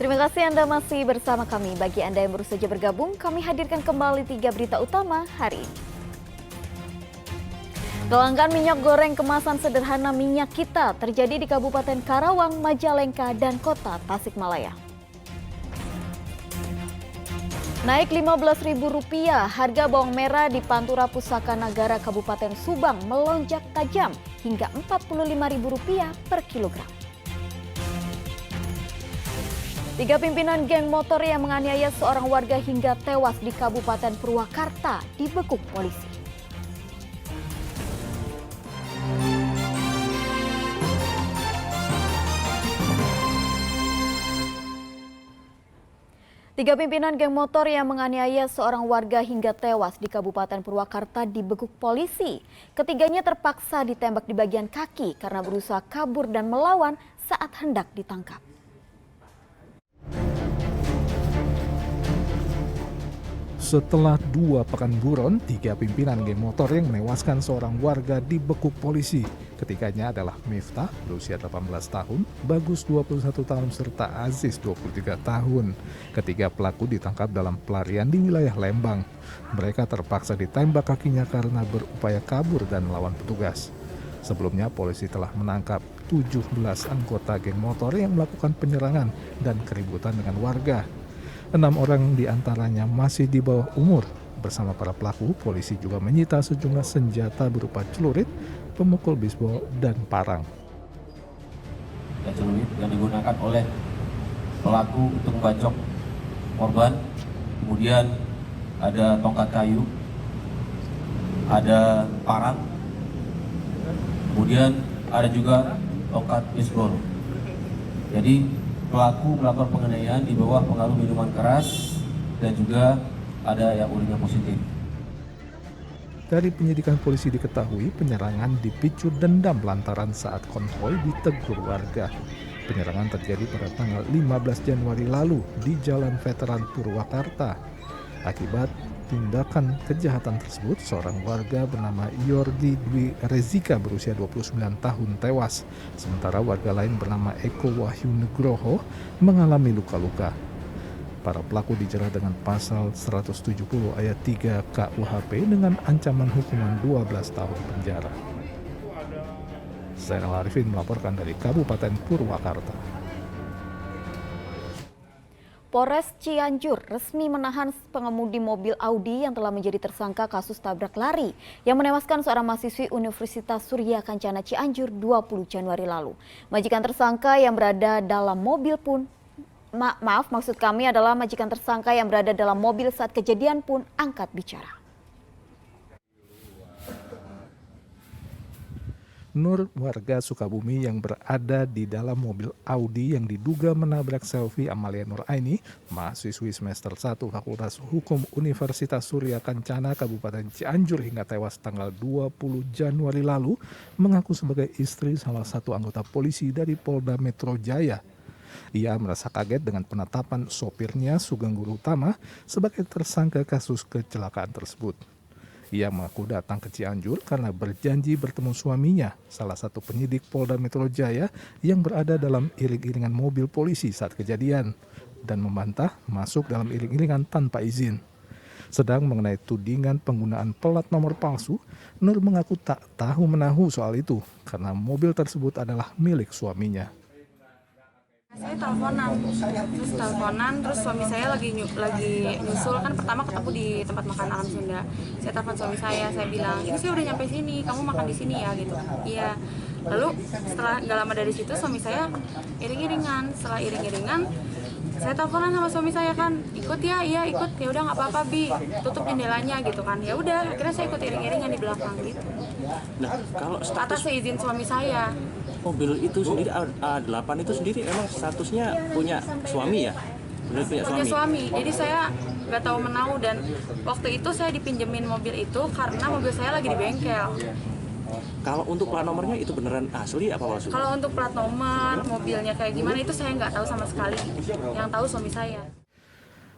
Terima kasih Anda masih bersama kami. Bagi Anda yang baru saja bergabung, kami hadirkan kembali 3 berita utama hari ini. Kelangkaan minyak goreng kemasan sederhana minyak kita terjadi di Kabupaten Karawang, Majalengka, dan Kota Tasikmalaya. Naik Rp15.000, harga bawang merah di Pantura Pusaka Nagara Kabupaten Subang melonjak tajam hingga Rp45.000 per kilogram. 3 pimpinan geng motor yang menganiaya seorang warga hingga tewas di Kabupaten Purwakarta dibekuk polisi. Tiga pimpinan geng motor yang menganiaya seorang warga hingga tewas di Kabupaten Purwakarta dibekuk polisi. Ketiganya terpaksa ditembak di bagian kaki karena berusaha kabur dan melawan saat hendak ditangkap. Setelah 2 pekan buron, 3 pimpinan geng motor yang menewaskan seorang warga dibekuk polisi. Ketiganya adalah Miftah, berusia 18 tahun, Bagus 21 tahun, serta Aziz 23 tahun. Ketiga pelaku ditangkap dalam pelarian di wilayah Lembang. Mereka terpaksa ditembak kakinya karena berupaya kabur dan melawan petugas. Sebelumnya polisi telah menangkap 17 anggota geng motor yang melakukan penyerangan dan keributan dengan warga. 6 orang diantaranya masih di bawah umur. Bersama para pelaku, polisi juga menyita sejumlah senjata berupa celurit, pemukul bisbol, dan parang. Celurit yang digunakan oleh pelaku untuk membacok korban. Kemudian ada tongkat kayu, ada parang, kemudian ada juga tongkat bisbol. Jadi pelaku melakukan penganiayaan di bawah pengaruh minuman keras dan juga ada yang urinnya positif. Dari penyidikan polisi diketahui penyerangan dipicu dendam lantaran saat konvoy ditegur warga. Penyerangan terjadi pada tanggal 15 Januari lalu di Jalan Veteran Purwakarta. Akibat tindakan kejahatan tersebut, seorang warga bernama Yordi Dwi Rezika berusia 29 tahun tewas. Sementara warga lain bernama Eko Wahyu Nugroho mengalami luka-luka. Para pelaku dijerat dengan pasal 170 ayat 3 KUHP dengan ancaman hukuman 12 tahun penjara. Zainal Arifin melaporkan dari Kabupaten Purwakarta. Polres Cianjur resmi menahan pengemudi mobil Audi yang telah menjadi tersangka kasus tabrak lari yang menewaskan seorang mahasiswi Universitas Surya Kencana Cianjur 20 Januari lalu. Majikan tersangka yang berada dalam mobil pun maksud kami adalah majikan tersangka yang berada dalam mobil saat kejadian pun angkat bicara. Nur, warga Sukabumi yang berada di dalam mobil Audi yang diduga menabrak Selvi Amalia Nuraini, mahasiswi semester 1 Fakultas Hukum Universitas Surya Kencana Kabupaten Cianjur hingga tewas tanggal 20 Januari lalu, mengaku sebagai istri salah satu anggota polisi dari Polda Metro Jaya. Ia merasa kaget dengan penetapan sopirnya Sugeng Guru Utama sebagai tersangka kasus kecelakaan tersebut. Ia mengaku datang ke Cianjur karena berjanji bertemu suaminya, salah satu penyidik Polda Metro Jaya yang berada dalam iring-iringan mobil polisi saat kejadian, dan membantah masuk dalam iring-iringan tanpa izin. Sedang mengenai tudingan penggunaan plat nomor palsu, Nur mengaku tak tahu menahu soal itu karena mobil tersebut adalah milik suaminya. Saya teleponan, terus suami saya lagi nyusul, kan pertama ketemu di tempat makan alam Sunda. Saya telepon suami saya bilang, ini saya udah nyampe sini, kamu makan di sini ya gitu. Iya. Lalu setelah nggak lama dari situ suami saya iring-iringan. Setelah iring-iringan, saya teleponan sama suami saya kan, ikut ya, iya ikut, ya udah nggak apa-apa Bi, tutup jendelanya gitu kan. Ya udah, akhirnya saya ikut iring-iringan di belakang gitu. Nah, kalau atas seizin suami saya. Mobil itu sendiri A8 itu sendiri emang statusnya punya suami ya? Benar punya suami. Jadi saya nggak tahu menahu, dan waktu itu saya dipinjemin mobil itu karena mobil saya lagi di bengkel. Kalau untuk plat nomornya itu beneran asli apa palsu? Kalau untuk plat nomor mobilnya kayak gimana itu saya nggak tahu sama sekali. Yang tahu suami saya.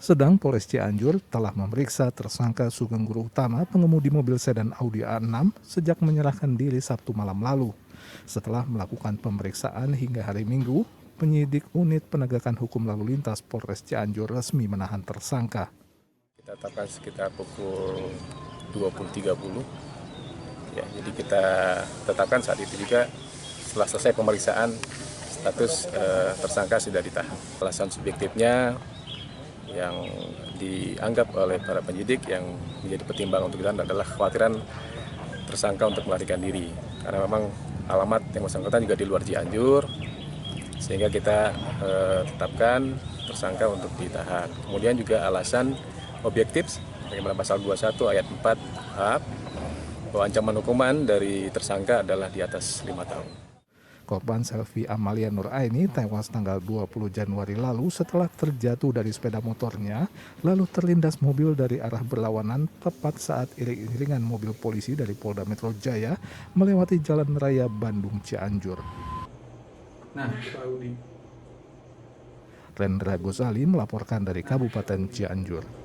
Sedang Polres Cianjur telah memeriksa tersangka Sugeng Guru Utama pengemudi mobil sedan Audi A6 sejak menyerahkan diri Sabtu malam lalu. Setelah melakukan pemeriksaan hingga hari Minggu, penyidik unit penegakan hukum lalu lintas Polres Cianjur resmi menahan tersangka. Kita tetapkan sekitar pukul 20.30. Ya, jadi kita tetapkan saat itu juga setelah selesai pemeriksaan status tersangka sudah ditahan. Alasan subjektifnya yang dianggap oleh para penyidik yang menjadi pertimbangan untuk kita adalah kekhawatiran tersangka untuk melarikan diri. Karena memang alamat yang bersangkutan juga di luar Cianjur, sehingga kita tetapkan tersangka untuk ditahan. Kemudian juga alasan objektif, bagaimana pasal 21 ayat 4 A, bahwa ancaman hukuman dari tersangka adalah di atas 5 tahun. Korban Selvi Amalia Nur Aini tewas tanggal 20 Januari lalu setelah terjatuh dari sepeda motornya, lalu terlindas mobil dari arah berlawanan tepat saat iring-iringan mobil polisi dari Polda Metro Jaya melewati Jalan Raya Bandung Cianjur. Rendra Gozali melaporkan dari Kabupaten Cianjur.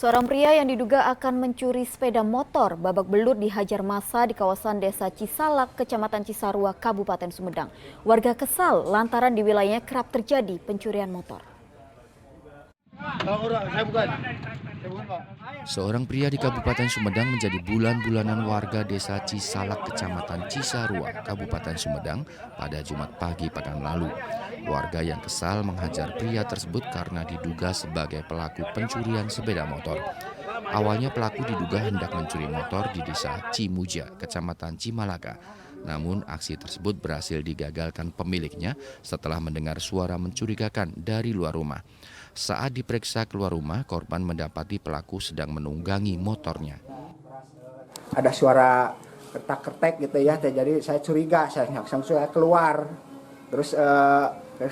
Seorang pria yang diduga akan mencuri sepeda motor babak belur dihajar massa di kawasan Desa Cisalak, Kecamatan Cisarua, Kabupaten Sumedang. Warga kesal lantaran di wilayahnya kerap terjadi pencurian motor. Seorang pria di Kabupaten Sumedang menjadi bulan-bulanan warga Desa Cisalak, Kecamatan Cisarua, Kabupaten Sumedang pada Jumat pagi pekan lalu. Warga yang kesal menghajar pria tersebut karena diduga sebagai pelaku pencurian sepeda motor. Awalnya pelaku diduga hendak mencuri motor di Desa Cimuja, Kecamatan Cimalaka. Namun aksi tersebut berhasil digagalkan pemiliknya setelah mendengar suara mencurigakan dari luar rumah. Saat diperiksa keluar rumah, korban mendapati pelaku sedang menunggangi motornya. Ada suara kertak-kertek gitu ya, jadi saya curiga, saya keluar. Terus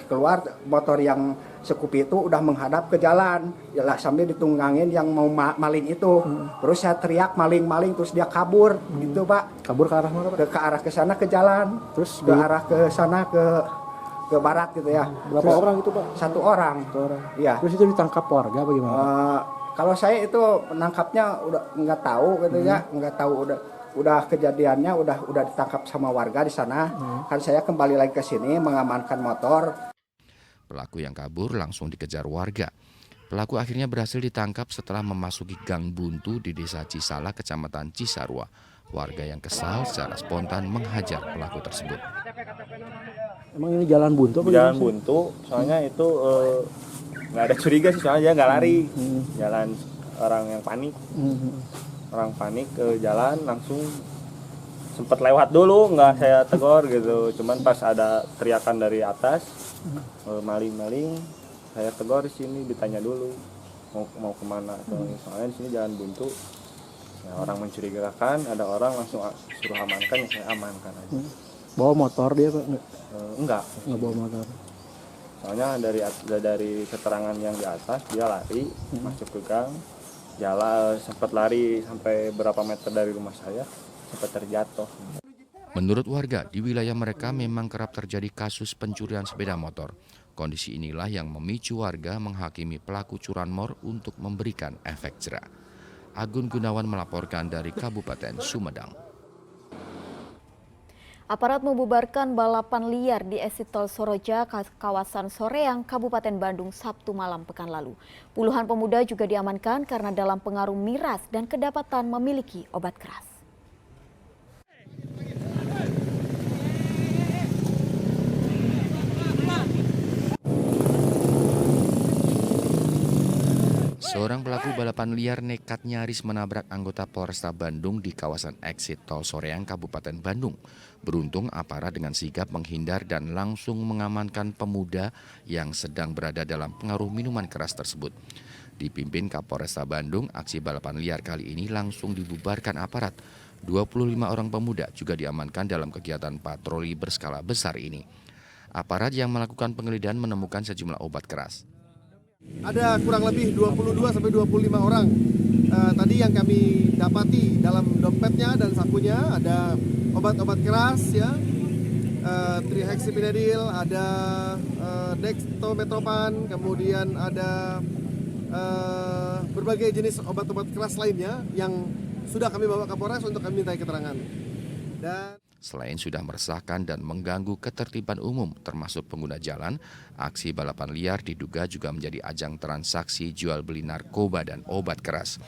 keluar, motor yang Scoopy itu udah menghadap ke jalan, yalah sambil ditunggangin yang mau maling itu. Terus saya teriak maling-maling, terus dia kabur gitu Pak. Kabur ke arah mana Pak? Ke arah ke sana ke jalan, terus ke arah ke sana ke barat gitu ya. Berapa orang itu Pak? Satu orang. Iya. Terus itu ditangkap warga bagaimana? Kalau saya itu menangkapnya udah nggak tahu gitu ya, nggak tahu udah kejadiannya udah ditangkap sama warga di sana. Kan saya kembali lagi ke sini mengamankan motor. Pelaku yang kabur langsung dikejar warga. Pelaku akhirnya berhasil ditangkap setelah memasuki gang buntu di Desa Cisalak, Kecamatan Cisarua. Warga yang kesal secara spontan menghajar pelaku tersebut. Emang ini jalan buntu apa? Jalan buntu, soalnya itu nggak ada curiga sih, soalnya dia nggak lari. Jalan orang yang panik. Orang panik ke jalan langsung sempat lewat dulu, nggak saya tegur gitu. Cuman pas ada teriakan dari atas, maling-maling, saya tegur di sini, ditanya dulu mau kemana. Soalnya di sini jalan buntu, ya, orang mencurigakan, ada orang langsung suruh amankan, ya saya amankan aja. Bawa motor dia Pak? Enggak Bawa motor. Soalnya dari keterangan yang di atas dia lari masuk ke gang, jalan sempat lari sampai berapa meter dari rumah saya, sempat terjatuh. Menurut warga, di wilayah mereka memang kerap terjadi kasus pencurian sepeda motor. Kondisi inilah yang memicu warga menghakimi pelaku curanmor untuk memberikan efek jera. Agun Gunawan melaporkan dari Kabupaten Sumedang. Aparat membubarkan balapan liar di exit tol Soroja, kawasan Soreang, Kabupaten Bandung, Sabtu malam pekan lalu. Puluhan pemuda juga diamankan karena dalam pengaruh miras dan kedapatan memiliki obat keras. Seorang pelaku balapan liar nekat nyaris menabrak anggota Polresta Bandung di kawasan exit tol Soreang, Kabupaten Bandung. Beruntung aparat dengan sigap menghindar dan langsung mengamankan pemuda yang sedang berada dalam pengaruh minuman keras tersebut. Dipimpin Kapolresta Bandung, aksi balapan liar kali ini langsung dibubarkan aparat. 25 orang pemuda juga diamankan dalam kegiatan patroli berskala besar ini. Aparat yang melakukan penggeledahan menemukan sejumlah obat keras. Ada kurang lebih 22-25 orang. Tadi yang kami dapati dalam dompetnya dan sakunya ada obat-obat keras ya, trihexyphenidyl, ada dextrometropan, kemudian ada berbagai jenis obat-obat keras lainnya yang sudah kami bawa ke Polres untuk kami mintai keterangan. Dan Selain sudah meresahkan dan mengganggu ketertiban umum termasuk pengguna jalan, aksi balapan liar diduga juga menjadi ajang transaksi jual beli narkoba dan obat keras.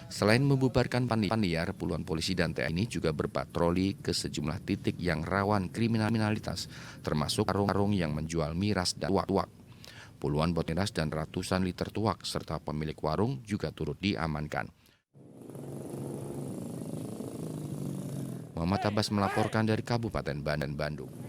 Selain membubarkan balapan liar, puluhan polisi dan TNI juga berpatroli ke sejumlah titik yang rawan kriminalitas, termasuk warung-warung yang menjual miras dan tuak. Puluhan botol miras dan ratusan liter tuak serta pemilik warung juga turut diamankan. Muhammad Abbas melaporkan dari Kabupaten Bandung.